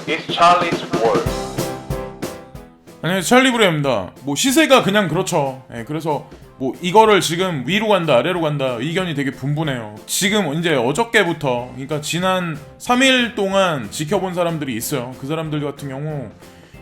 It's Charlie's World. 안녕하세요, 찰리브레입니다. 뭐 시세가 그냥 그렇죠. 그래서 뭐 이거를 지금 위로 간다 아래로 간다 의견이 되게 분분해요. 지금 이제 어저께부터, 그러니까 지난 3일 동안 지켜본 사람들이 있어요. 그 사람들 같은 경우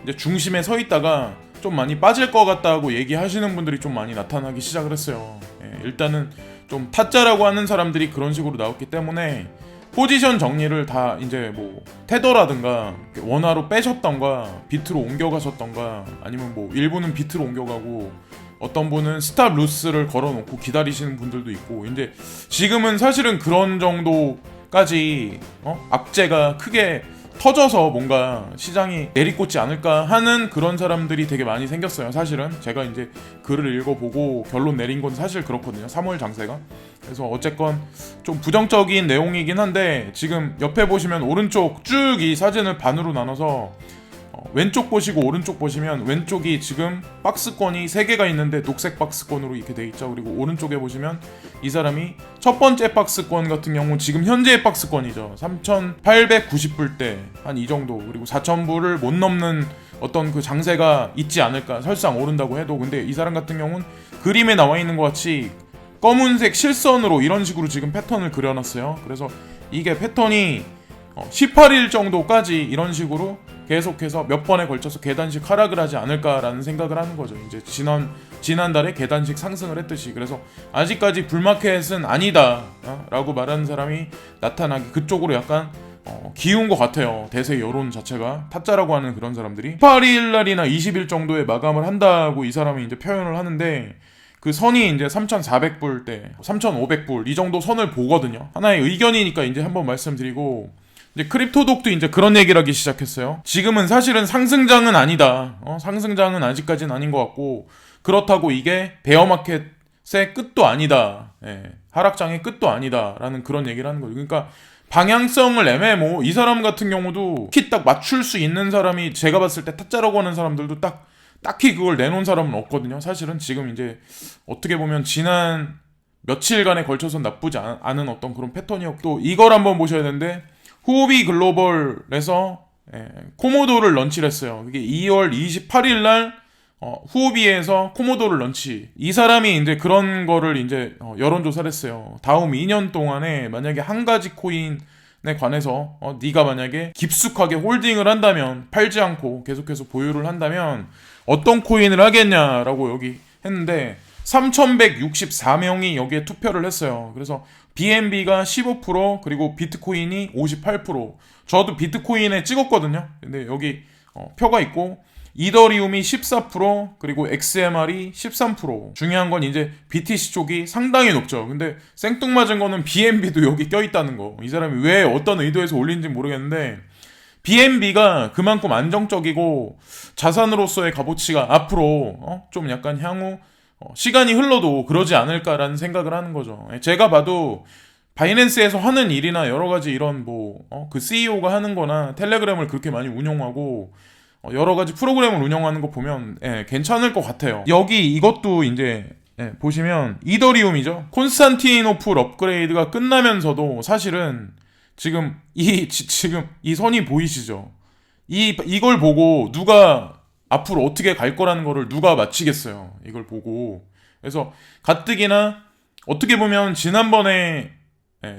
이제 중심에 서 있다가 좀 많이 빠질 것 같다고 얘기하시는 분들이 좀 많이 나타나기 시작을 했어요. 일단은 좀 타짜라고 하는 사람들이 그런 식으로 나왔기 때문에 포지션 정리를 다 이제 뭐 테더라든가 원화로 빼셨던가 비트로 옮겨가셨던가, 아니면 뭐 일부는 비트로 옮겨가고 어떤 분은 스탑 루스를 걸어놓고 기다리시는 분들도 있고, 이제 지금은 사실은 그런 정도까지 악재가 크게 터져서 뭔가 시장이 내리꽂지 않을까 하는 그런 사람들이 되게 많이 생겼어요. 사실은 제가 이제 글을 읽어보고 결론 내린 건 사실 그렇거든요. 3월 장세가. 그래서 어쨌건 좀 부정적인 내용이긴 한데, 지금 옆에 보시면 오른쪽 쭉 이 사진을 반으로 나눠서 왼쪽 보시고 오른쪽 보시면, 왼쪽이 지금 박스권이 3개가 있는데 녹색 박스권으로 이렇게 돼 있죠. 그리고 오른쪽에 보시면 이 사람이 첫 번째 박스권 같은 경우 지금 현재의 박스권이죠. 3,890불대 한 이 정도, 그리고 4,000불을 못 넘는 어떤 그 장세가 있지 않을까, 설상 오른다고 해도. 근데 이 사람 같은 경우는 그림에 나와 있는 것 같이 검은색 실선으로 이런 식으로 지금 패턴을 그려놨어요. 그래서 이게 패턴이 18일 정도까지 이런 식으로 계속해서 몇 번에 걸쳐서 계단식 하락을 하지 않을까라는 생각을 하는 거죠. 이제 지난달에 계단식 상승을 했듯이. 그래서 아직까지 불마켓은 아니다 라고 말하는 사람이 나타나기, 그쪽으로 약간 기운 것 같아요. 대세 여론 자체가 타짜라고 하는 그런 사람들이 18일 날이나 20일 정도에 마감을 한다고 이 사람이 이제 표현을 하는데, 그 선이 이제 3,400불대, 3,500불 이 정도 선을 보거든요. 하나의 의견이니까 이제 한번 말씀드리고, 이제 크립토독도 이제 그런 얘기를 하기 시작했어요. 지금은 사실은 상승장은 아니다. 상승장은 아직까지는 아닌 것 같고, 그렇다고 이게 베어마켓의 끝도 아니다. 하락장의 끝도 아니다라는 그런 얘기를 하는 거죠. 그러니까 방향성을 애매모, 이 사람 같은 경우도 키 딱 맞출 수 있는 사람이, 제가 봤을 때 타짜라고 하는 사람들도 딱히 그걸 내놓은 사람은 없거든요. 사실은 지금 이제 어떻게 보면 지난 며칠간에 걸쳐서 나쁘지 않은 어떤 그런 패턴이었고, 또 이걸 한번 보셔야 되는데, 후오비 글로벌에서 코모도를 런치를 했어요. 그게 2월 28일 날 후오비에서 코모도를 런치. 이 사람이 이제 그런 거를 이제 여론조사를 했어요. 다음 2년 동안에 만약에 한 가지 코인에 관해서 네가 만약에 깊숙하게 홀딩을 한다면, 팔지 않고 계속해서 보유를 한다면 어떤 코인을 하겠냐라고 여기 했는데, 3,164명이 여기에 투표를 했어요. 그래서 BNB가 15%, 그리고 비트코인이 58%. 저도 비트코인에 찍었거든요. 근데 여기 표가 있고, 이더리움이 14%, 그리고 XMR이 13%. 중요한 건 이제 BTC 쪽이 상당히 높죠. 근데 생뚱맞은 거는 BNB도 여기 껴있다는 거. 이 사람이 왜 어떤 의도에서 올린지 모르겠는데, BNB가 그만큼 안정적이고 자산으로서의 값어치가 앞으로 좀 약간 향후 시간이 흘러도 그러지 않을까라는 생각을 하는 거죠. 제가 봐도 바이낸스에서 하는 일이나 여러 가지 이런 그 CEO가 하는 거나 텔레그램을 그렇게 많이 운영하고 여러 가지 프로그램을 운영하는 거 보면 괜찮을 것 같아요. 여기 이것도 이제 보시면 이더리움이죠. 콘스탄티노플 업그레이드가 끝나면서도 사실은 지금 이 선이 보이시죠? 이걸 보고 누가 앞으로 어떻게 갈 거라는 거를 누가 맞히겠어요. 이걸 보고. 그래서 가뜩이나 어떻게 보면 지난번에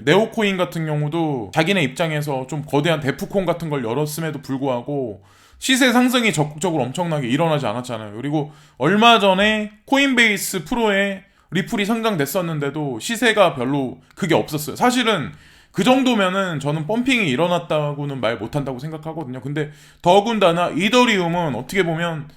네오코인 같은 경우도 자기네 입장에서 좀 거대한 데프콘 같은 걸 열었음에도 불구하고 시세 상승이 적극적으로 엄청나게 일어나지 않았잖아요. 그리고 얼마 전에 코인베이스 프로에 리플이 상장됐었는데도 시세가 별로 그게 없었어요. 사실은 그 정도면은 저는 펌핑이 일어났다고는 말 못한다고 생각하거든요. 근데 더군다나 이더리움은 어떻게 보면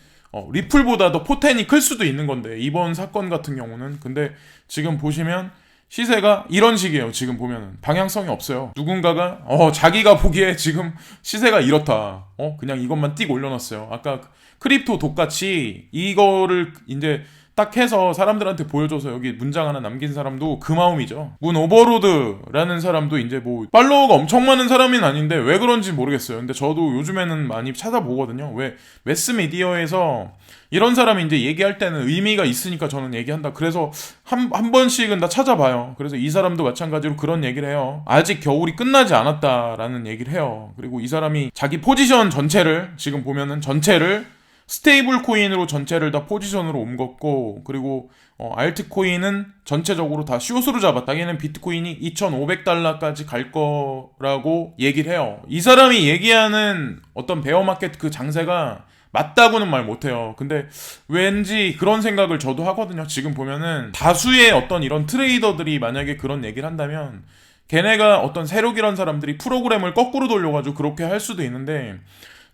리플보다 더 포텐이 클 수도 있는 건데, 이번 사건 같은 경우는. 근데 지금 보시면 시세가 이런 식이에요. 지금 보면은 방향성이 없어요. 누군가가 자기가 보기에 지금 시세가 이렇다, 그냥 이것만 띡 올려놨어요. 아까 크립토 독같이 이거를 이제 딱 해서 사람들한테 보여줘서 여기 문장 하나 남긴 사람도 그 마음이죠. 문 오버로드라는 사람도 이제 뭐 팔로워가 엄청 많은 사람은 아닌데 왜 그런지 모르겠어요. 근데 저도 요즘에는 많이 찾아보거든요. 왜 매스미디어에서 이런 사람이 이제 얘기할 때는 의미가 있으니까 저는 얘기한다. 그래서 한 번씩은 다 찾아봐요. 그래서 이 사람도 마찬가지로 그런 얘기를 해요. 아직 겨울이 끝나지 않았다라는 얘기를 해요. 그리고 이 사람이 자기 포지션 전체를 지금 보면은 전체를 스테이블 코인으로 전체를 다 포지션으로 옮겼고, 그리고 알트 코인은 전체적으로 다 숏으로 잡았다. 얘는 비트코인이 2,500달러까지 갈 거라고 얘기를 해요. 이 사람이 얘기하는 어떤 베어마켓 그 장세가 맞다고는 말 못해요. 근데 왠지 그런 생각을 저도 하거든요. 지금 보면은 다수의 어떤 이런 트레이더들이 만약에 그런 얘기를 한다면 걔네가 어떤 세력이란 사람들이 프로그램을 거꾸로 돌려가지고 그렇게 할 수도 있는데,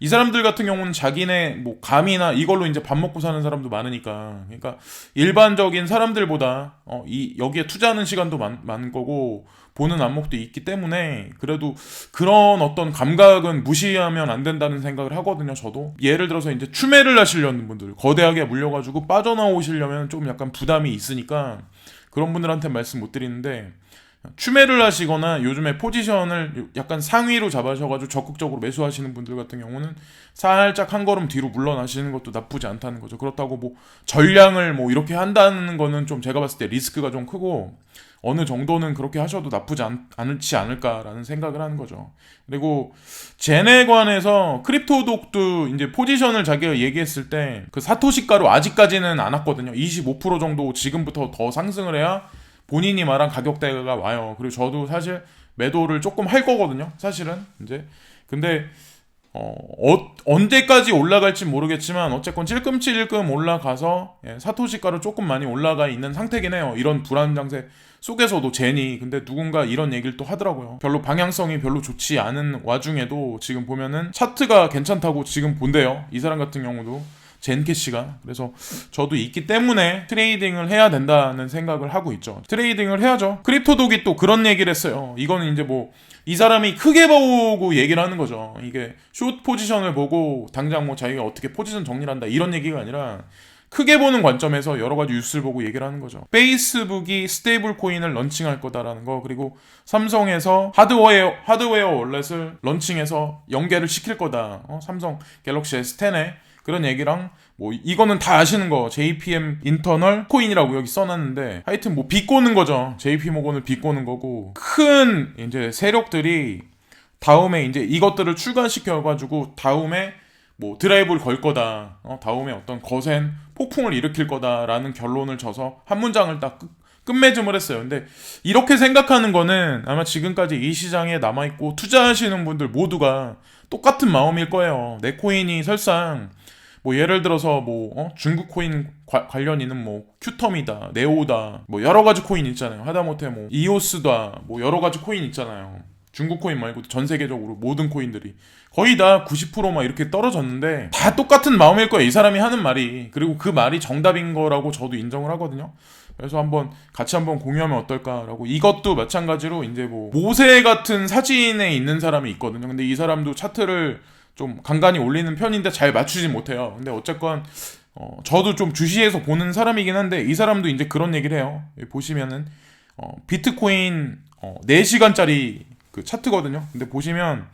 이 사람들 같은 경우는 자기네 뭐 감이나 이걸로 이제 밥 먹고 사는 사람도 많으니까, 그러니까 일반적인 사람들보다 여기에 투자하는 시간도 많은 거고 보는 안목도 있기 때문에 그래도 그런 어떤 감각은 무시하면 안 된다는 생각을 하거든요. 저도 예를 들어서 이제 추매를 하시려는 분들, 거대하게 물려가지고 빠져나오시려면 좀 약간 부담이 있으니까 그런 분들한테 말씀 못 드리는데, 추매를 하시거나 요즘에 포지션을 약간 상위로 잡으셔가지고 적극적으로 매수하시는 분들 같은 경우는 살짝 한 걸음 뒤로 물러나시는 것도 나쁘지 않다는 거죠. 그렇다고 뭐 전량을 뭐 이렇게 한다는 거는 좀 제가 봤을 때 리스크가 좀 크고, 어느 정도는 그렇게 하셔도 나쁘지 않지 않을까라는 생각을 하는 거죠. 그리고 젠에 관해서 크립토독도 이제 포지션을 자기가 얘기했을 때 그 사토시가로 아직까지는 안 왔거든요. 25% 정도 지금부터 더 상승을 해야 본인이 말한 가격대가 와요. 그리고 저도 사실 매도를 조금 할 거거든요. 사실은 이제 근데 언제까지 올라갈지 모르겠지만 어쨌건 찔끔찔끔 올라가서 사토시가로 조금 많이 올라가 있는 상태긴 해요. 이런 불안 장세 속에서도 제니. 근데 누군가 이런 얘기를 또 하더라고요. 별로 방향성이 별로 좋지 않은 와중에도 지금 보면은 차트가 괜찮다고 지금 본대요. 이 사람 같은 경우도 젠캐시가. 그래서 저도 있기 때문에 트레이딩을 해야 된다는 생각을 하고 있죠. 트레이딩을 해야죠. 크립토독이 또 그런 얘기를 했어요. 이거는 이제 뭐 이 사람이 크게 보고 얘기를 하는 거죠. 이게 숏 포지션을 보고 당장 뭐 자기가 어떻게 포지션 정리를 한다 이런 얘기가 아니라 크게 보는 관점에서 여러 가지 뉴스를 보고 얘기를 하는 거죠. 페이스북이 스테이블 코인을 런칭할 거다라는 거, 그리고 삼성에서 하드웨어 월렛을 런칭해서 연계를 시킬 거다. 삼성 갤럭시 S10에 그런 얘기랑 뭐 이거는 다 아시는 거 JPM 인터널 코인이라고 여기 써놨는데, 하여튼 뭐 비꼬는 거죠. JP모건을 비꼬는 거고, 큰 이제 세력들이 다음에 이제 이것들을 출간시켜가지고 다음에 뭐 드라이브를 걸 거다. 다음에 어떤 거센 폭풍을 일으킬 거다라는 결론을 져서 한 문장을 딱 끝맺음을 했어요. 근데 이렇게 생각하는 거는 아마 지금까지 이 시장에 남아있고 투자하시는 분들 모두가 똑같은 마음일 거예요. 내 코인이 설상 뭐 예를 들어서 뭐 중국 코인 관련 있는 뭐 큐텀이다, 네오다, 뭐 여러 가지 코인 있잖아요. 하다못해 뭐 이오스다, 뭐 여러 가지 코인 있잖아요. 중국 코인 말고도 전 세계적으로 모든 코인들이 거의 다 90%막 이렇게 떨어졌는데 다 똑같은 마음일 거예요. 이 사람이 하는 말이. 그리고 그 말이 정답인 거라고 저도 인정을 하거든요. 그래서 같이 한번 공유하면 어떨까라고. 이것도 마찬가지로 이제 뭐 모세 같은 사진에 있는 사람이 있거든요. 근데 이 사람도 차트를 좀 간간히 올리는 편인데 잘 맞추지 못해요. 근데 어쨌건 저도 좀 주시해서 보는 사람이긴 한데, 이 사람도 이제 그런 얘기를 해요. 여기 보시면은 비트코인 4시간짜리 그 차트거든요. 근데 보시면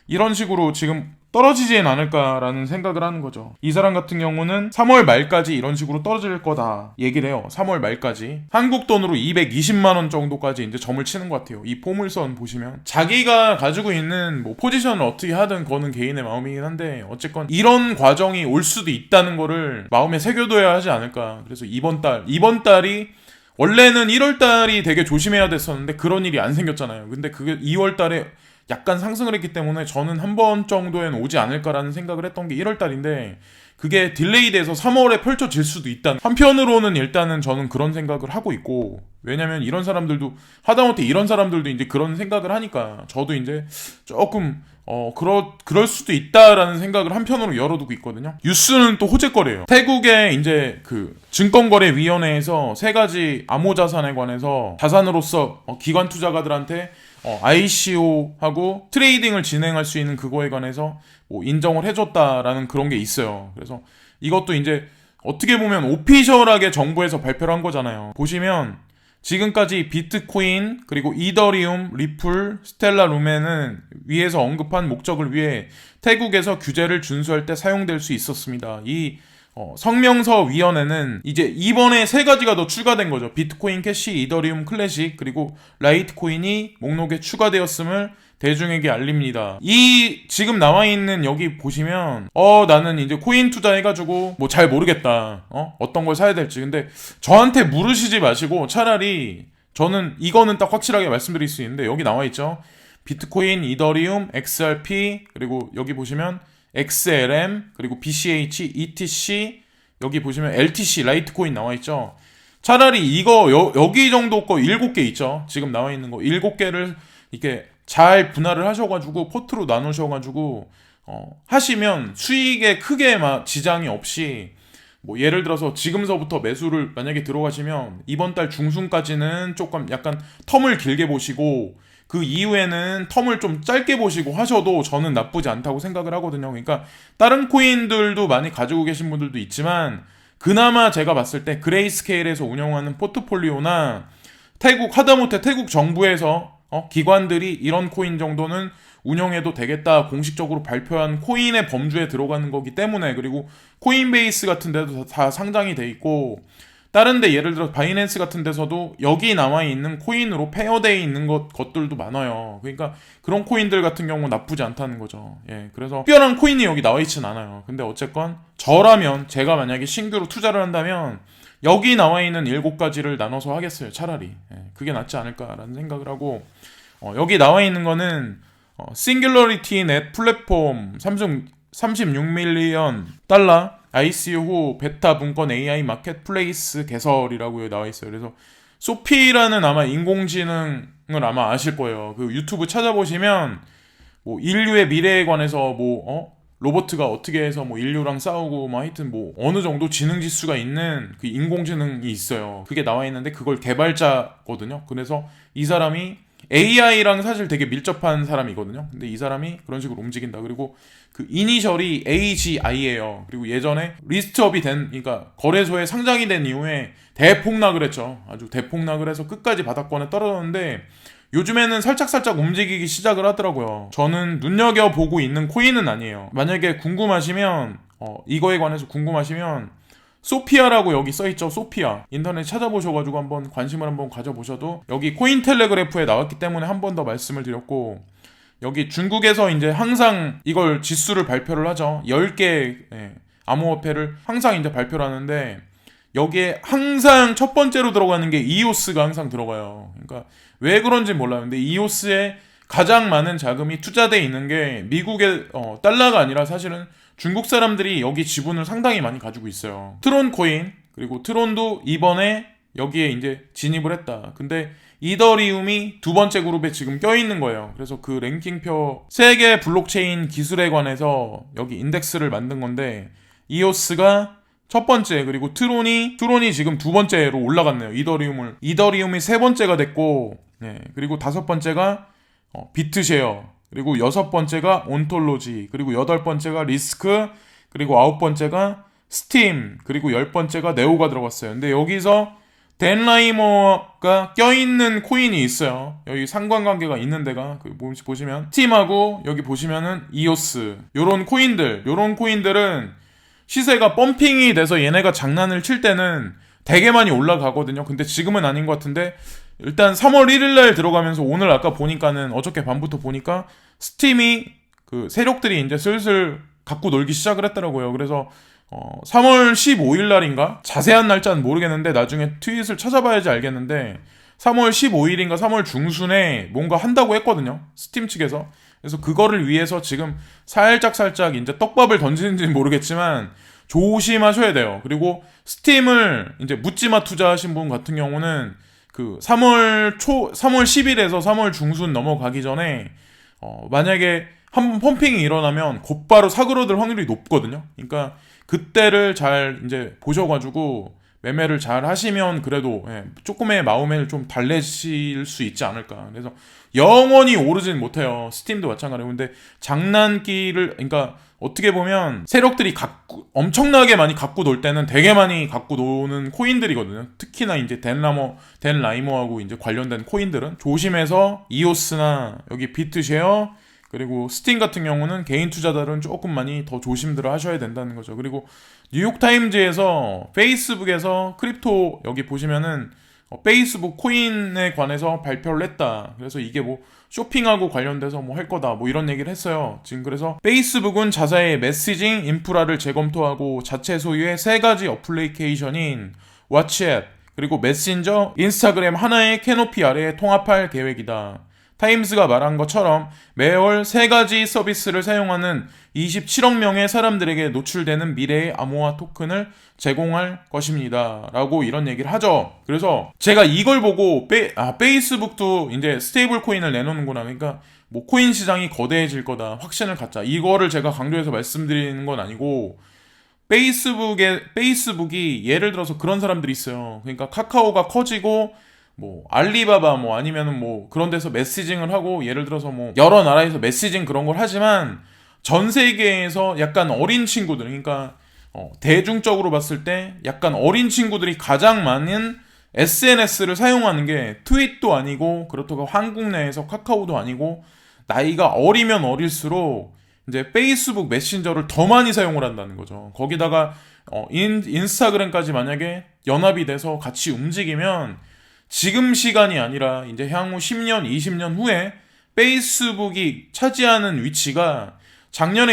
이런 식으로 지금 떨어지진 않을까라는 생각을 하는 거죠. 이 사람 같은 경우는 3월 말까지 이런 식으로 떨어질 거다 얘기를 해요. 3월 말까지. 한국 돈으로 220만 원 정도까지 이제 점을 치는 것 같아요. 이 포물선 보시면 자기가 가지고 있는 뭐 포지션을 어떻게 하든 그거는 개인의 마음이긴 한데, 어쨌건 이런 과정이 올 수도 있다는 거를 마음에 새겨둬야 하지 않을까. 그래서 이번 달이 원래는 1월 달이 되게 조심해야 됐었는데 그런 일이 안 생겼잖아요. 근데 그게 2월 달에 약간 상승을 했기 때문에 저는 한 번 정도에는 오지 않을까라는 생각을 했던 게 1월 달인데, 그게 딜레이 돼서 3월에 펼쳐질 수도 있다. 한편으로는 일단은 저는 그런 생각을 하고 있고, 왜냐면 이런 사람들도 하다못해 이런 사람들도 이제 그런 생각을 하니까 저도 이제 조금 그럴 수도 있다라는 생각을 한편으로 열어두고 있거든요. 뉴스는 또 호재거리예요. 태국의 이제 그 증권거래위원회에서 3가지 암호자산에 관해서 자산으로서 기관 투자가들한테 ICO하고 트레이딩을 진행할 수 있는 그거에 관해서 뭐 인정을 해줬다라는 그런 게 있어요. 그래서 이것도 이제 어떻게 보면 오피셜하게 정부에서 발표를 한 거잖아요. 보시면 지금까지 비트코인, 그리고 이더리움, 리플, 스텔라 루멘은 위에서 언급한 목적을 위해 태국에서 규제를 준수할 때 사용될 수 있었습니다. 이 성명서 위원회는 이제 이번에 세 가지가 더 추가된 거죠. 비트코인 캐시, 이더리움 클래식, 그리고 라이트코인이 목록에 추가되었음을 대중에게 알립니다. 이 지금 나와 있는 여기 보시면 나는 이제 코인 투자해가지고 뭐 잘 모르겠다. 어떤 걸 사야 될지. 근데 저한테 물으시지 마시고 차라리 저는 이거는 딱 확실하게 말씀드릴 수 있는데 여기 나와 있죠. 비트코인, 이더리움, XRP, 그리고 여기 보시면 XLM, 그리고 BCH, ETC, 여기 보시면 LTC, 라이트코인 나와 있죠. 차라리 이거 여기 정도 거 7개 있죠. 지금 나와 있는 거 7개를 이렇게 잘 분할을 하셔가지고 포트로 나누셔가지고 하시면 수익에 크게 막 지장이 없이 뭐 예를 들어서 지금서부터 매수를 만약에 들어가시면 이번 달 중순까지는 조금 약간 텀을 길게 보시고 그 이후에는 텀을 좀 짧게 보시고 하셔도 저는 나쁘지 않다고 생각을 하거든요. 그러니까 다른 코인들도 많이 가지고 계신 분들도 있지만 그나마 제가 봤을 때 그레이스케일에서 운영하는 포트폴리오나 태국 하다못해 태국 정부에서 기관들이 이런 코인 정도는 운영해도 되겠다 공식적으로 발표한 코인의 범주에 들어가는 거기 때문에, 그리고 코인베이스 같은 데도 다 상장이 돼 있고 다른데 예를 들어 바이낸스 같은 데서도 여기 나와 있는 코인으로 페어되어 있는 것들도 많아요. 그러니까 그런 코인들 같은 경우 나쁘지 않다는 거죠. 예, 그래서 특별한 코인이 여기 나와 있진 않아요. 근데 어쨌건 저라면 제가 만약에 신규로 투자를 한다면 여기 나와 있는 7가지를 나눠서 하겠어요. 차라리. 예, 그게 낫지 않을까라는 생각을 하고 여기 나와 있는 거는 싱귤러리티 넷 플랫폼 36밀리언 달러 ICO 후 베타 분권 AI 마켓플레이스 개설이라고 나와 있어요. 그래서 소피라는 아마 인공지능을 아마 아실 거예요. 그 유튜브 찾아보시면 뭐 인류의 미래에 관해서 뭐 로버트가 어떻게 해서 뭐 인류랑 싸우고 뭐 하여튼 뭐 어느 정도 지능 지수가 있는 그 인공지능이 있어요. 그게 나와 있는데 그걸 개발자거든요. 그래서 이 사람이 AI랑 사실 되게 밀접한 사람이거든요. 근데 이 사람이 그런 식으로 움직인다. 그리고 그 이니셜이 AGI예요. 그리고 예전에 리스트업이 그러니까 거래소에 상장이 된 이후에 대폭락을 했죠. 아주 대폭락을 해서 끝까지 바닥권에 떨어졌는데 요즘에는 살짝살짝 움직이기 시작을 하더라고요. 저는 눈여겨보고 있는 코인은 아니에요. 만약에 궁금하시면 이거에 관해서 궁금하시면 소피아라고 여기 써있죠. 소피아 인터넷 찾아보셔가지고 한번 관심을 한번 가져보셔도, 여기 코인텔레그래프에 나왔기 때문에 한 번 더 말씀을 드렸고, 여기 중국에서 이제 항상 이걸 지수를 발표를 하죠. 10개 암호화폐를 항상 이제 발표를 하는데 여기에 항상 첫 번째로 들어가는 게 이오스가 항상 들어가요. 그러니까 왜 그런지 몰라요. 근데 이오스에 가장 많은 자금이 투자되어 있는 게 미국의 달러가 아니라 사실은 중국 사람들이 여기 지분을 상당히 많이 가지고 있어요. 트론 코인, 그리고 트론도 이번에 여기에 이제 진입을 했다. 근데 이더리움이 두 번째 그룹에 지금 껴있는 거예요. 그래서 그 랭킹표 세계 블록체인 기술에 관해서 여기 인덱스를 만든 건데 이오스가 첫 번째, 그리고 트론이 지금 두 번째로 올라갔네요. 이더리움이 세 번째가 됐고, 그리고 다섯 번째가 비트쉐어, 그리고 여섯 번째가 온톨로지, 그리고 여덟 번째가 리스크, 그리고 아홉 번째가 스팀, 그리고 열 번째가 네오가 들어갔어요. 근데 여기서 댄라이머가 껴있는 코인이 있어요. 여기 상관관계가 있는 데가 보시면 스팀하고 여기 보시면은 이오스, 요런 코인들은 시세가 펌핑이 돼서 얘네가 장난을 칠 때는 되게 많이 올라가거든요. 근데 지금은 아닌 것 같은데 일단 3월 1일날 들어가면서 오늘 아까 보니까는 어저께 밤부터 보니까 스팀이 그 세력들이 이제 슬슬 갖고 놀기 시작을 했더라고요. 그래서 3월 15일날인가? 자세한 날짜는 모르겠는데 나중에 트윗을 찾아봐야지 알겠는데 3월 15일인가 3월 중순에 뭔가 한다고 했거든요. 스팀 측에서. 그래서 그거를 위해서 지금 살짝 이제 떡밥을 던지는지는 모르겠지만 조심하셔야 돼요. 그리고 스팀을 이제 묻지마 투자하신 분 같은 경우는 그 3월 10일에서 3월 중순 넘어가기 전에 만약에 한번 펌핑이 일어나면 곧바로 사그러들 확률이 높거든요. 그러니까 그때를 잘 이제 보셔가지고 매매를 잘 하시면 그래도 조금의 마음을 좀 달래실 수 있지 않을까. 그래서 영원히 오르진 못해요. 스팀도 마찬가지고. 근데 장난기를, 그러니까 어떻게 보면 세력들이 엄청나게 많이 갖고 놀 때는 되게 많이 갖고 노는 코인들이거든요. 특히나 이제 댄 라이모하고 이제 관련된 코인들은 조심해서 이오스나 여기 비트쉐어 그리고 스팀 같은 경우는 개인 투자자들은 조금 많이 더 조심들을 하셔야 된다는 거죠. 그리고 뉴욕타임즈에서 페이스북에서 크립토 여기 보시면은 페이스북 코인에 관해서 발표를 했다. 그래서 이게 뭐 쇼핑하고 관련돼서 뭐 할 거다 뭐 이런 얘기를 했어요. 지금 그래서 페이스북은 자사의 메시징 인프라를 재검토하고 자체 소유의 3가지 어플리케이션인 왓츠앱 그리고 메신저, 인스타그램 하나의 캐노피 아래에 통합할 계획이다. 타임스가 말한 것처럼 매월 3가지 서비스를 사용하는 27억 명의 사람들에게 노출되는 미래의 암호화 토큰을 제공할 것입니다. 라고 이런 얘기를 하죠. 그래서 제가 이걸 보고 페이스북도 이제 스테이블 코인을 내놓는구나. 그러니까 뭐 코인 시장이 거대해질 거다. 확신을 갖자. 이거를 제가 강조해서 말씀드리는 건 아니고 페이스북이 예를 들어서 그런 사람들이 있어요. 그러니까 카카오가 커지고 뭐 알리바바 뭐 아니면은 뭐 그런 데서 메시징을 하고 예를 들어서 뭐 여러 나라에서 메시징 그런 걸 하지만 전 세계에서 약간 어린 친구들 그러니까 대중적으로 봤을 때 약간 어린 친구들이 가장 많은 SNS를 사용하는 게 트윗도 아니고 그렇다고 한국 내에서 카카오도 아니고 나이가 어리면 어릴수록 이제 페이스북 메신저를 더 많이 사용을 한다는 거죠. 거기다가 인스타그램까지 만약에 연합이 돼서 같이 움직이면 지금 시간이 아니라 이제 향후 10년, 20년 후에 페이스북이 차지하는 위치가 작년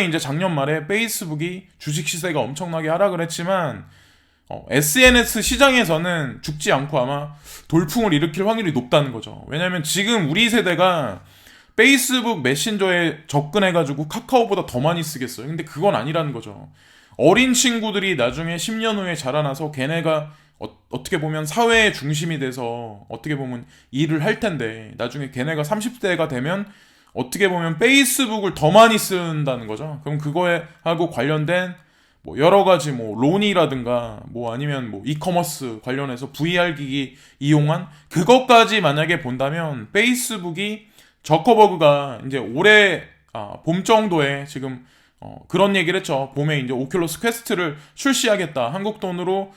말에 페이스북이 주식 시세가 엄청나게 하락을 했지만 SNS 시장에서는 죽지 않고 아마 돌풍을 일으킬 확률이 높다는 거죠. 왜냐하면 지금 우리 세대가 페이스북 메신저에 접근해가지고 카카오보다 더 많이 쓰겠어요. 근데 그건 아니라는 거죠. 어린 친구들이 나중에 10년 후에 자라나서 걔네가 어떻게 보면 사회의 중심이 돼서 어떻게 보면 일을 할 텐데 나중에 걔네가 30대가 되면 어떻게 보면 페이스북을 더 많이 쓴다는 거죠. 그럼 그거에 하고 관련된 뭐 여러 가지 뭐 론이라든가 뭐 아니면 뭐 이커머스 관련해서 VR 기기 이용한 그것까지 만약에 본다면 페이스북이 저커버그가 이제 올해 봄 정도에 지금 그런 얘기를 했죠. 봄에 이제 오큘러스 퀘스트를 출시하겠다. 한국 돈으로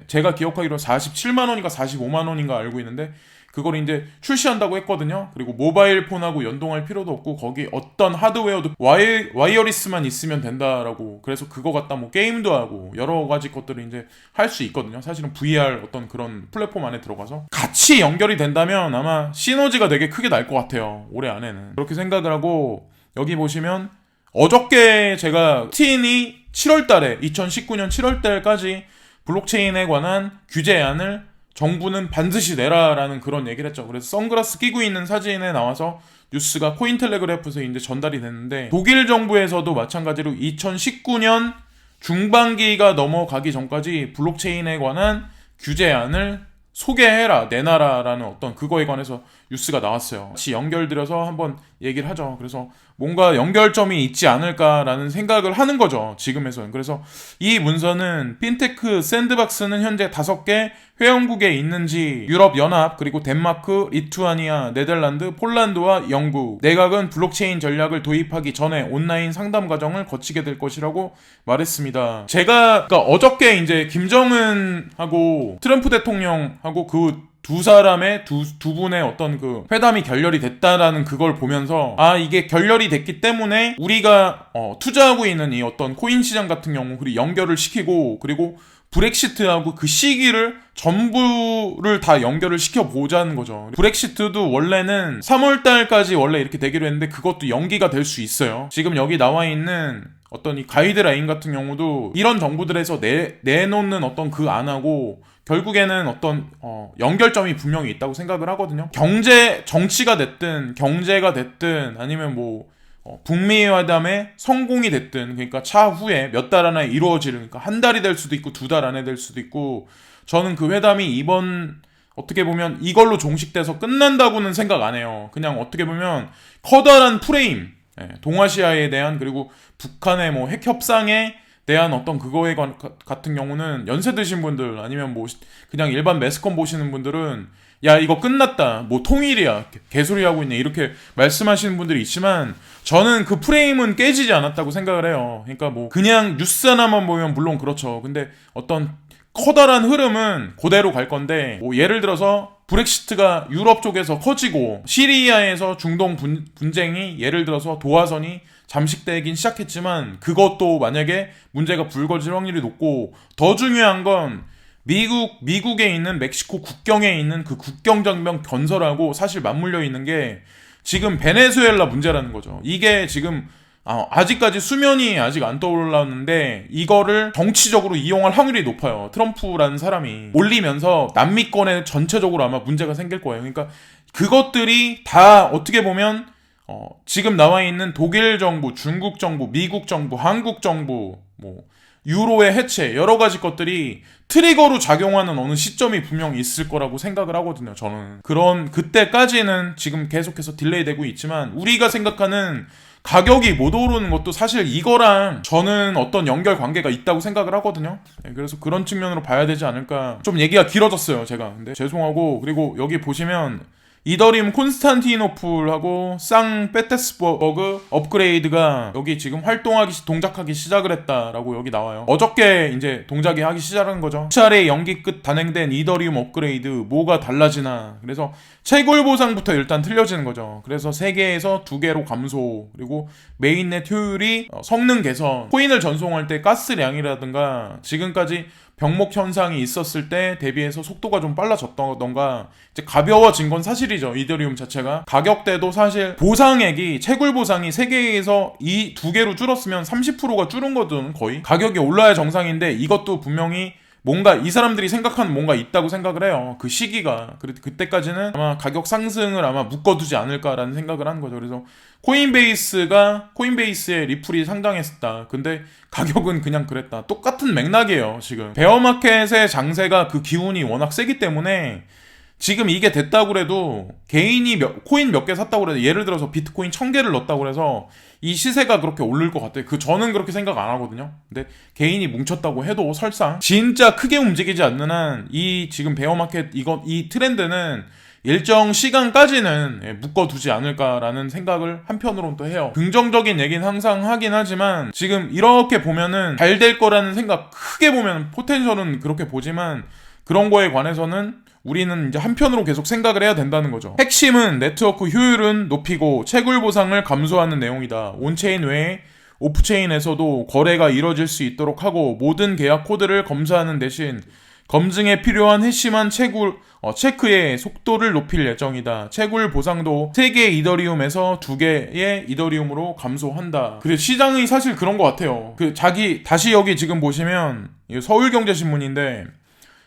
제가 기억하기로 47만 원인가 45만 원인가 알고 있는데 그걸 이제 출시한다고 했거든요. 그리고 모바일 폰하고 연동할 필요도 없고 거기 어떤 하드웨어도 와이어리스만 있으면 된다라고. 그래서 그거 갖다 뭐 게임도 하고 여러 가지 것들을 이제 할 수 있거든요. 사실은 VR 어떤 그런 플랫폼 안에 들어가서 같이 연결이 된다면 아마 시너지가 되게 크게 날 것 같아요. 올해 안에는. 그렇게 생각을 하고 여기 보시면 어저께 제가 TN이 7월달에 2019년 7월달까지 블록체인에 관한 규제안을 정부는 반드시 내라라는 그런 얘기를 했죠. 그래서 선글라스 끼고 있는 사진에 나와서 뉴스가 코인텔레그래프에서 이제 전달이 됐는데 독일 정부에서도 마찬가지로 2019년 중반기가 넘어가기 전까지 블록체인에 관한 규제안을 소개해라, 내놔라라는 어떤 그거에 관해서 뉴스가 나왔어요. 같이 연결드려서 한번 얘기를 하죠. 그래서 뭔가 연결점이 있지 않을까라는 생각을 하는 거죠. 지금에서는. 그래서 이 문서는 핀테크 샌드박스는 현재 5개 회원국에 있는지 유럽연합 그리고 덴마크, 리투아니아, 네덜란드, 폴란드와 영국 내각은 블록체인 전략을 도입하기 전에 온라인 상담 과정을 거치게 될 것이라고 말했습니다. 제가 그러니까 어저께 이제 김정은하고 트럼프 대통령하고 그 두 사람의 두 분의 어떤 그 회담이 결렬이 됐다라는 그걸 보면서 이게 결렬이 됐기 때문에 우리가 투자하고 있는 이 어떤 코인 시장 같은 경우 그리고 연결을 시키고 그리고 브렉시트하고 그 시기를 전부를 다 연결을 시켜보자는 거죠. 브렉시트도 원래는 3월달까지 원래 이렇게 되기로 했는데 그것도 연기가 될 수 있어요. 지금 여기 나와 있는 어떤 이 가이드라인 같은 경우도 이런 정부들에서 내놓는 어떤 그 안하고 결국에는 어떤 연결점이 분명히 있다고 생각을 하거든요. 정치가 됐든 경제가 됐든 아니면 뭐 북미 회담의 성공이 됐든 그러니까 차후에 몇 달 안에 이루어지는 그러니까 한 달이 될 수도 있고 2달 안에 될 수도 있고 저는 그 회담이 이번 어떻게 보면 이걸로 종식돼서 끝난다고는 생각 안 해요. 그냥 어떻게 보면 커다란 프레임 동아시아에 대한 그리고 북한의 뭐 핵 협상에 대한 어떤 그거에 같은 경우는 연세 드신 분들 아니면 뭐 그냥 일반 매스컴 보시는 분들은 야 이거 끝났다 뭐 통일이야 개소리 하고 있네 이렇게 말씀하시는 분들이 있지만 저는 그 프레임은 깨지지 않았다고 생각을 해요. 그러니까 뭐 그냥 뉴스 하나만 보면 물론 그렇죠. 근데 어떤 커다란 흐름은 그대로 갈 건데 뭐 예를 들어서 브렉시트가 유럽 쪽에서 커지고 시리아에서 중동 분쟁이 예를 들어서 도하선이 잠식되긴 시작했지만 그것도 만약에 문제가 불거질 확률이 높고 더 중요한 건 미국에 있는 멕시코 국경에 있는 그 국경장벽 건설하고 사실 맞물려 있는 게 지금 베네수엘라 문제라는 거죠. 이게 지금 아직까지 수면이 아직 안 떠올랐는데 이거를 정치적으로 이용할 확률이 높아요. 트럼프라는 사람이 올리면서 남미권에 전체적으로 아마 문제가 생길 거예요. 그러니까 그것들이 다 어떻게 보면 지금 나와 있는 독일 정부, 중국 정부, 미국 정부, 한국 정부, 뭐 유로의 해체 여러 가지 것들이 트리거로 작용하는 어느 시점이 분명히 있을 거라고 생각을 하거든요. 저는 그런 그때까지는 지금 계속해서 딜레이 되고 있지만 우리가 생각하는 가격이 못 오르는 것도 사실 이거랑 저는 어떤 연결 관계가 있다고 생각을 하거든요. 그래서 그런 측면으로 봐야 되지 않을까. 좀 얘기가 길어졌어요, 제가. 근데 죄송하고 그리고 여기 보시면 이더리움 콘스탄티노플하고 상페테스버그 업그레이드가 여기 지금 동작하기 시작을 했다라고 여기 나와요. 어저께 이제 동작이 하기 시작한 거죠. 차례 연기 끝 단행된 이더리움 업그레이드 뭐가 달라지나. 그래서 채굴 보상부터 일단 틀려지는 거죠. 그래서 3개에서 2개로 감소. 그리고 메인넷 효율이 성능 개선. 코인을 전송할 때 가스량이라든가 지금까지 병목 현상이 있었을 때 대비해서 속도가 좀 빨라졌던가 이제 가벼워진 건 사실이죠. 이더리움 자체가 가격대도 사실 보상액이 채굴 보상이 3개에서 2개로 줄었으면 30%가 줄은 거든 거의 가격이 올라야 정상인데 이것도 분명히 뭔가 이 사람들이 생각하는 뭔가 있다고 생각을 해요. 그 시기가. 그때까지는 아마 가격 상승을 아마 묶어두지 않을까라는 생각을 하는 거죠. 그래서 코인베이스의 리플이 상당했다. 근데 가격은 그냥 그랬다. 똑같은 맥락이에요, 지금. 베어마켓의 장세가 그 기운이 워낙 세기 때문에 지금 이게 됐다고 그래도 개인이 코인 몇 개 샀다고 그래도 예를 들어서 비트코인 1000개를 넣었다고 그래서 이 시세가 그렇게 오를 것 같아요. 저는 그렇게 생각 안 하거든요. 근데 개인이 뭉쳤다고 해도 설상 진짜 크게 움직이지 않는 한 이 지금 베어마켓 이 트렌드는 일정 시간까지는 묶어두지 않을까라는 생각을 한편으로는 또 해요. 긍정적인 얘기는 항상 하긴 하지만 지금 이렇게 보면은 잘 될 거라는 생각 크게 보면 포텐셜은 그렇게 보지만 그런 거에 관해서는 우리는 이제 한편으로 계속 생각을 해야 된다는 거죠. 핵심은 네트워크 효율은 높이고 채굴 보상을 감소하는 내용이다. 온체인 외에 오프체인에서도 거래가 이뤄질 수 있도록 하고 모든 계약 코드를 검사하는 대신 검증에 필요한 핵심한 체크의 속도를 높일 예정이다. 채굴 보상도 3개 이더리움에서 2개의 이더리움으로 감소한다. 그래 시장이 사실 그런 것 같아요. 다시 여기 지금 보시면 서울경제신문인데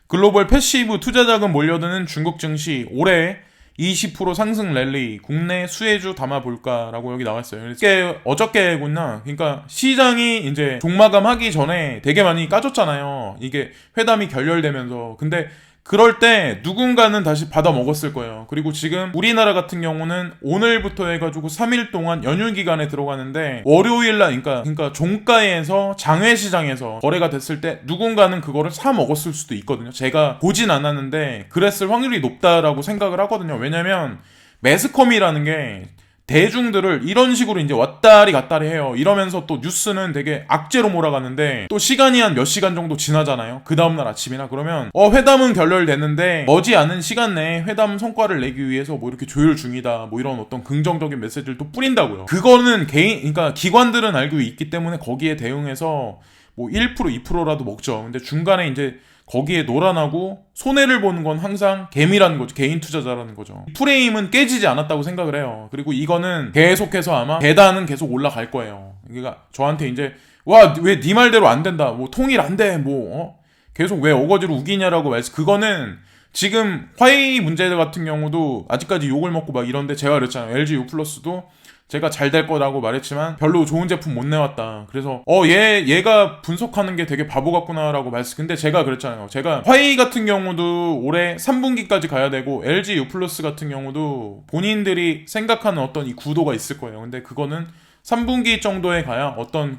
글로벌 패시브 투자자금 몰려드는 중국 증시 올해 20% 상승 랠리 국내 수혜주 담아볼까라고 여기 나왔어요. 이게 어저께구나. 그러니까 시장이 이제 종마감하기 전에 되게 많이 까졌잖아요. 이게 회담이 결렬되면서. 근데 그럴 때 누군가는 다시 받아 먹었을 거예요. 그리고 지금 우리나라 같은 경우는 오늘부터 해가지고 3일 동안 연휴 기간에 들어가는데 월요일날 그러니까 종가에서 장외시장에서 거래가 됐을 때 누군가는 그거를 사 먹었을 수도 있거든요. 제가 보진 않았는데 그랬을 확률이 높다라고 생각을 하거든요. 왜냐면 매스컴이라는 게 대중들을 이런 식으로 이제 왔다리 갔다리 해요. 이러면서 또 뉴스는 되게 악재로 몰아가는데 또 시간이 한 몇 시간 정도 지나잖아요. 그 다음날 아침이나 그러면 회담은 결렬됐는데 머지않은 시간 내에 회담 성과를 내기 위해서 뭐 이렇게 조율 중이다. 뭐 이런 어떤 긍정적인 메시지를 또 뿌린다고요. 그거는 그러니까 기관들은 알고 있기 때문에 거기에 대응해서 뭐 1% 2%라도 먹죠. 근데 중간에 이제 거기에 놀아나고 손해를 보는 건 항상 개미라는 거죠. 개인 투자자라는 거죠. 프레임은 깨지지 않았다고 생각을 해요. 그리고 이거는 계속해서 아마 배단은 계속 올라갈 거예요. 그러니까 저한테 이제 왜 네 말대로 안 된다. 뭐 통일 안 돼. 계속 왜 어거지로 우기냐라고 그거는 지금 화웨이 문제 같은 경우도 아직까지 욕을 먹고 막 이런데 제가 그랬잖아요. LG U 플러스도 제가 잘 될 거라고 말했지만 별로 좋은 제품 못 내왔다. 그래서 얘가 분석하는 게 되게 바보 같구나라고 근데 제가 그랬잖아요. 제가 화웨이 같은 경우도 올해 3분기까지 가야 되고 LG U 플러스 같은 경우도 본인들이 생각하는 어떤 이 구도가 있을 거예요. 근데 그거는 3분기 정도에 가야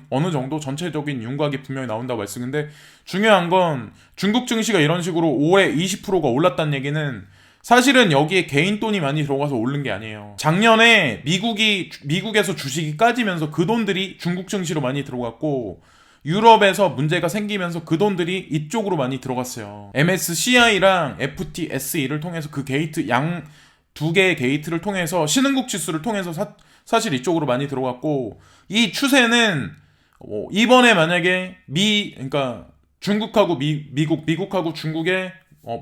어느 정도 전체적인 윤곽이 분명히 나온다고 했어요. 근데 중요한 건 중국 증시가 이런 식으로 올해 20%가 올랐다는 얘기는 사실은 여기에 개인 돈이 많이 들어가서 오른 게 아니에요. 작년에 미국에서 주식이 까지면서 그 돈들이 중국 증시로 많이 들어갔고, 유럽에서 문제가 생기면서 그 돈들이 이쪽으로 많이 들어갔어요. MSCI랑 FTSE를 통해서 그 게이트 두 개의 게이트를 통해서 신흥국 지수를 통해서 사실 이쪽으로 많이 들어갔고, 이 추세는 이번에 만약에 그러니까 중국하고 미국하고 중국의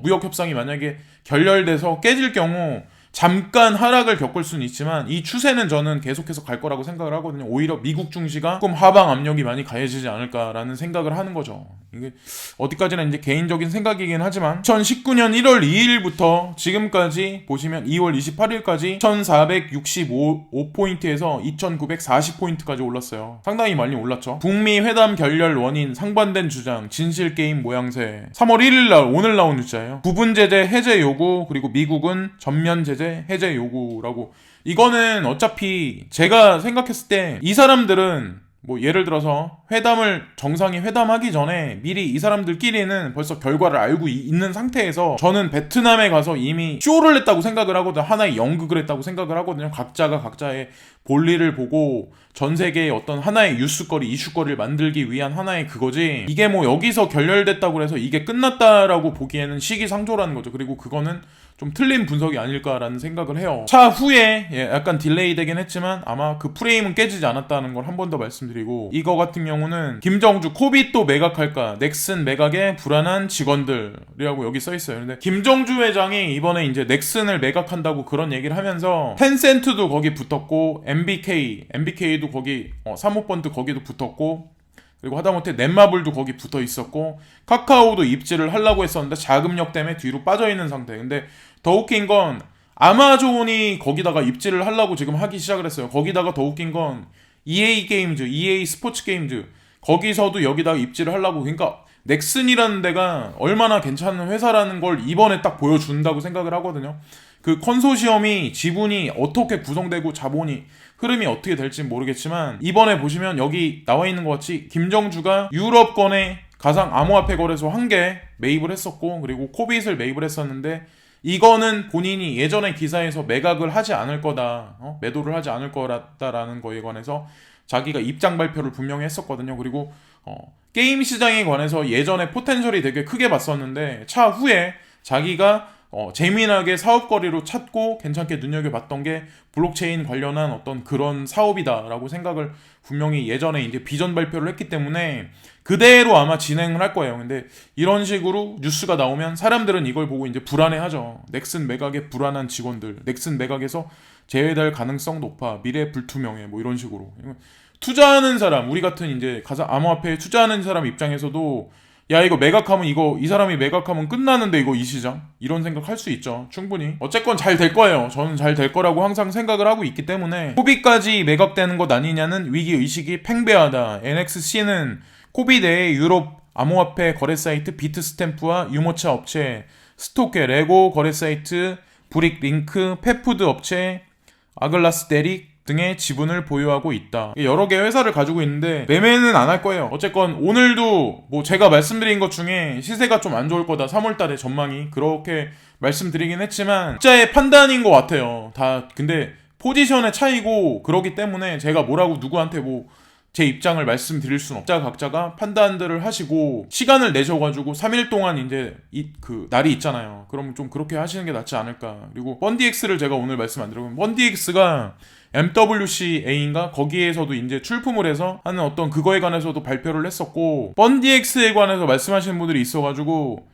무역 협상이 만약에 결렬돼서 깨질 경우 잠깐 하락을 겪을 수는 있지만 이 추세는 저는 계속해서 갈 거라고 생각을 하거든요. 오히려 미국 증시가 조금 하방 압력이 많이 가해지지 않을까라는 생각을 하는 거죠. 이게 어디까지나 이제 개인적인 생각이긴 하지만 2019년 1월 2일부터 지금까지 보시면 2월 28일까지 1465포인트에서 2940포인트까지 올랐어요. 상당히 많이 올랐죠. 북미 회담 결렬 원인 상반된 주장 진실게임 모양새. 3월 1일날 오늘 나온 뉴스예요. 부분 제재 해제 요구, 그리고 미국은 전면 제재 해제 요구라고. 이거는 어차피 제가 생각했을 때 이 사람들은 뭐 예를 들어서 정상이 회담하기 전에 미리 이 사람들끼리는 벌써 결과를 알고 있는 상태에서 저는 베트남에 가서 이미 쇼를 했다고 생각을 하거든요. 하나의 연극을 했다고 생각을 하거든요. 각자가 각자의 볼일을 보고 전 세계의 어떤 하나의 뉴스거리, 이슈거리를 만들기 위한 하나의 그거지, 이게 뭐 여기서 결렬됐다고 해서 이게 끝났다라고 보기에는 시기상조라는 거죠. 그리고 그거는 좀 틀린 분석이 아닐까라는 생각을 해요. 차후에 약간 딜레이 되긴 했지만 아마 그 프레임은 깨지지 않았다는 걸 한 번 더 말씀드리고, 이거 같은 경우는 김정주 코빗 또 매각할까, 넥슨 매각에 불안한 직원들이라고 여기 써있어요. 근데 김정주 회장이 이번에 이제 넥슨을 매각한다고 그런 얘기를 하면서 텐센트도 거기 붙었고 MBK도 거기 사모펀드 거기도 붙었고, 그리고 하다못해 넷마블도 거기 붙어 있었고, 카카오도 입지를 하려고 했었는데 자금력 때문에 뒤로 빠져있는 상태. 근데 더 웃긴 건 아마존이 거기다가 입지를 하려고 지금 하기 시작을 했어요. 거기다가 더 웃긴 건 EA 게임즈, EA 스포츠 게임즈, 거기서도 여기다가 입지를 하려고. 그러니까 넥슨이라는 데가 얼마나 괜찮은 회사라는 걸 이번에 딱 보여준다고 생각을 하거든요. 그 컨소시엄이 지분이 어떻게 구성되고 자본이 흐름이 어떻게 될지 모르겠지만, 이번에 보시면 여기 나와 있는 것 같이 김정주가 유럽권의 가상 암호화폐 거래소 1개 매입을 했었고, 그리고 코빗을 매입을 했었는데, 이거는 본인이 예전에 기사에서 매각을 하지 않을 거다, 매도를 하지 않을 거다라는 거에 관해서 자기가 입장 발표를 분명히 했었거든요. 그리고 게임 시장에 관해서 예전에 포텐셜이 되게 크게 봤었는데, 차후에 자기가 재미나게 사업거리로 찾고 괜찮게 눈여겨봤던 게 블록체인 관련한 어떤 그런 사업이다라고 생각을 분명히 예전에 이제 비전 발표를 했기 때문에 그대로 아마 진행을 할 거예요. 근데 이런 식으로 뉴스가 나오면 사람들은 이걸 보고 이제 불안해하죠. 넥슨 매각에 불안한 직원들, 넥슨 매각에서 제외될 가능성 높아, 미래 불투명해, 뭐 이런 식으로. 투자하는 사람, 우리 같은 이제 가상 암호화폐에 투자하는 사람 입장에서도 야, 이거 매각하면 이 사람이 매각하면 끝나는데 이 시장? 이런 생각 할 수 있죠. 충분히. 어쨌건 잘 될 거예요. 저는 잘 될 거라고 항상 생각을 하고 있기 때문에. 코빗까지 매각되는 것 아니냐는 위기의식이 팽배하다. NXC는 코빗 외에 유럽 암호화폐 거래 사이트 비트스탬프와 유모차 업체, 스토케, 레고 거래 사이트, 브릭링크, 펫푸드 업체, 아글라스 데릭 등의 지분을 보유하고 있다. 여러 개의 회사를 가지고 있는데 매매는 안 할 거예요. 어쨌건 오늘도 뭐 제가 말씀드린 것 중에 시세가 좀 안 좋을 거다, 3월달에 전망이, 그렇게 말씀드리긴 했지만 각자의 판단인 것 같아요. 다 근데 포지션의 차이고 그러기 때문에 제가 뭐라고 누구한테 뭐 제 입장을 말씀드릴 수는 없죠. 각자가 판단들을 하시고 시간을 내셔가지고 3일 동안 이제 그 날이 있잖아요. 그럼 좀 그렇게 하시는 게 낫지 않을까. 그리고 펀디엑스를 제가 오늘 말씀 안 드리고, 펀디엑스가 MWCA인가? 거기에서도 이제 출품을 해서 하는 어떤 그거에 관해서도 발표를 했었고, 펀디엑스에 관해서 말씀하시는 분들이 있어가지고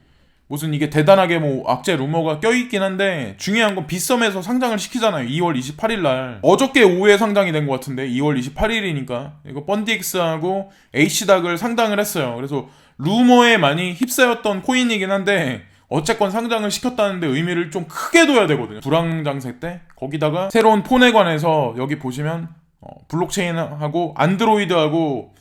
무슨 이게 대단하게 뭐 악재 루머가 껴있긴 한데, 중요한 건 빗썸에서 상장을 시키잖아요. 2월 28일날 어저께 오후에 상장이 된 것 같은데 2월 28일이니까 이거 펀디엑스하고 H닥을 상장을 했어요. 그래서 루머에 많이 휩싸였던 코인이긴 한데 어쨌건 상장을 시켰다는데 의미를 좀 크게 둬야 되거든요. 불황장세 때. 거기다가 새로운 폰에 관해서 여기 보시면 블록체인하고 안드로이드하고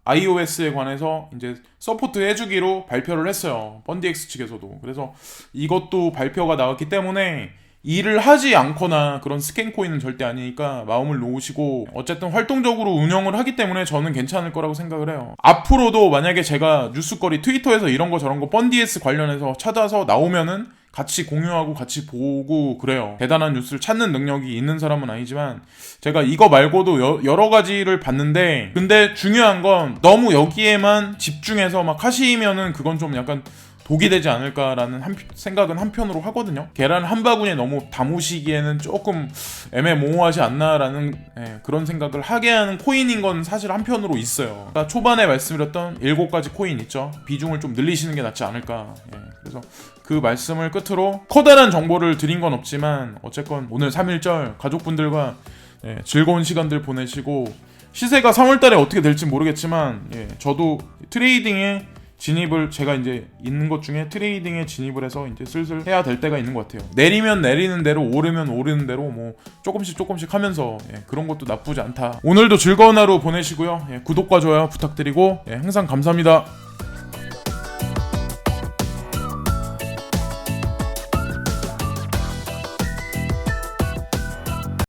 iOS에 관해서 이제 서포트 해주기로 발표를 했어요. 펀디엑스 측에서도. 그래서 이것도 발표가 나왔기 때문에 일을 하지 않거나 그런 스캔 코인은 절대 아니니까 마음을 놓으시고, 어쨌든 활동적으로 운영을 하기 때문에 저는 괜찮을 거라고 생각을 해요. 앞으로도 만약에 제가 뉴스거리 트위터에서 이런 거 저런 거 펀디엑스 관련해서 찾아서 나오면은 같이 공유하고 같이 보고 그래요. 대단한 뉴스를 찾는 능력이 있는 사람은 아니지만 제가 이거 말고도 여러 가지를 봤는데, 근데 중요한 건 너무 여기에만 집중해서 막 하시면은 그건 좀 약간 독이 되지 않을까라는 생각은 한편으로 하거든요. 계란 한 바구니에 너무 담으시기에는 조금 애매모호하지 않나라는 그런 생각을 하게 하는 코인인 건 사실 한편으로 있어요. 그러니까 초반에 말씀드렸던 7가지 코인 있죠. 비중을 좀 늘리시는 게 낫지 않을까. 그래서 그 말씀을 끝으로 커다란 정보를 드린 건 없지만 어쨌건 오늘 3.1절 가족분들과 즐거운 시간들 보내시고, 시세가 3월달에 어떻게 될지 모르겠지만 저도 트레이딩에 진입을, 제가 이제 있는 것 중에 트레이딩에 진입을 해서 이제 슬슬 해야 될 때가 있는 것 같아요. 내리면 내리는 대로, 오르면 오르는 대로 뭐 조금씩 하면서 그런 것도 나쁘지 않다. 오늘도 즐거운 하루 보내시고요. 구독과 좋아요 부탁드리고 항상 감사합니다.